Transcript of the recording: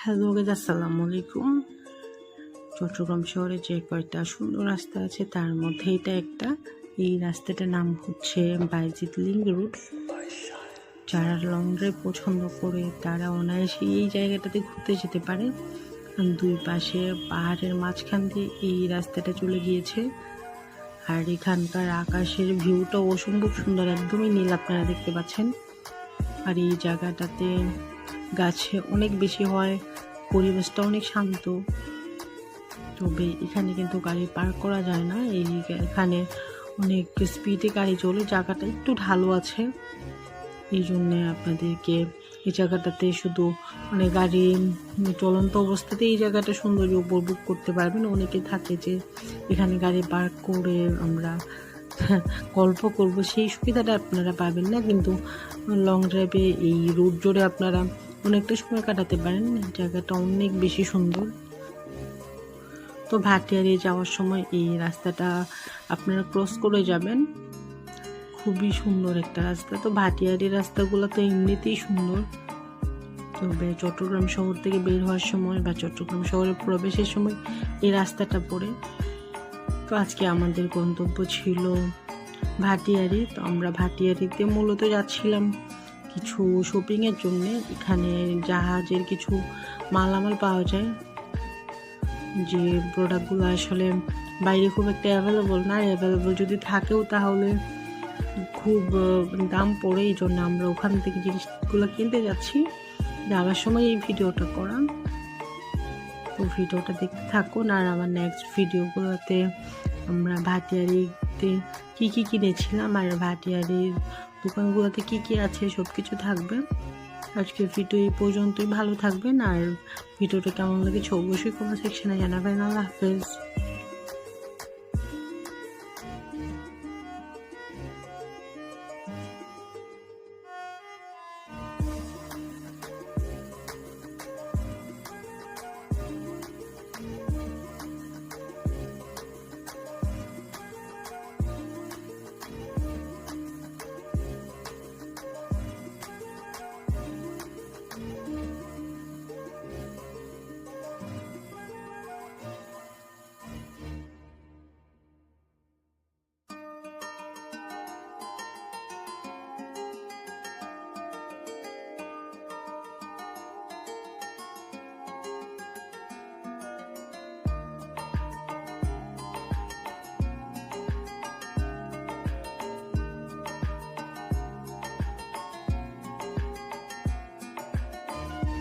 Hello guys, আসসালামু আলাইকুম। চট্টগ্রাম শহরে যে কয়টা সুন্দর রাস্তা আছে তার মধ্যে এটা একটা। এই রাস্তাটার নাম হচ্ছে বাইজিদ লিংক রুট। যারা লং ড্রাইভ পছন্দ করে তারা অনায়াসে এই জায়গাটাতে ঘুরতে যেতে পারে। দুই পাশে পাহাড়ের মাঝখান দিয়ে এই রাস্তাটা চলে গিয়েছে। আর এখানকার আকাশের ভিউটা অসম্ভব সুন্দর, একদমই নীল আপনারা দেখতে পাচ্ছেন। আর এই জায়গাটাতে গাছে অনেক বেশি হয়, পরিবেশটা অনেক শান্ত। তবে এখানে কিন্তু গাড়ি পার্ক করা যায় না, এখানে অনেক স্পিডে গাড়ি চলে, জায়গাটা একটু ঢালু আছে। এই জন্যে আপনাদেরকে এই জায়গাটাতে শুধু গাড়ি চলন্ত অবস্থাতে এই জায়গাটা সৌন্দর্য উপভোগ করতে পারবেন। অনেকে থাকে যে এখানে গাড়ি পার্ক করে আমরা গল্প করব, সেই সুবিধাটা আপনারা পাবেন না। কিন্তু লং ড্রাইভে এই রুট জুড়ে আপনারা অনেকটা সময় কাটাতে পারেন। জায়গাটা অনেক বেশি সুন্দর। তো ভাটিয়ারি যাওয়ার সময় এই রাস্তাটা আপনারা ক্রস করে যাবেন, খুবই সুন্দর একটা রাস্তা। তো ভাটিয়ারি রাস্তাগুলো তো এমনিতেই সুন্দর, তবে চট্টগ্রাম শহর থেকে বের হওয়ার সময় বা চট্টগ্রাম শহরে প্রবেশের সময় এই রাস্তাটা পড়ে। তো আজকে আমাদের গন্তব্য ছিল ভাটিয়ারি। তো আমরা ভাটিয়ারিতে মূলত যাচ্ছিলাম কিছু শপিংয়ের জন্যে। এখানে জাহাজের কিছু মালামাল পাওয়া যায়, যে প্রোডাক্টগুলো আসলে বাইরে খুব একটা অ্যাভেলেবল না। অ্যাভেলেবল যদি থাকেও তাহলে খুব দাম পড়ে। এই জন্য আমরা ওখান থেকে জিনিসগুলো কিনতে যাচ্ছি। যাওয়ার সময় এই ভিডিওটা করা। তো ভিডিওটা দেখতে থাকুন। আর আমার নেক্সট ভিডিওগুলোতে আমরা ভাটিয়ারিতে কী কী কিনেছিলাম আর ভাটিয়ারির দোকানগুলোতে কী কী আছে সব কিছু থাকবে। আজকের ভিডিও এই পর্যন্তই। ভালো থাকবেন। আর ভিডিওটা কেমন লেগেছে অবশ্যই কমেন্ট সেকশনে জানাবেন। আল্লাহ হাফেজ।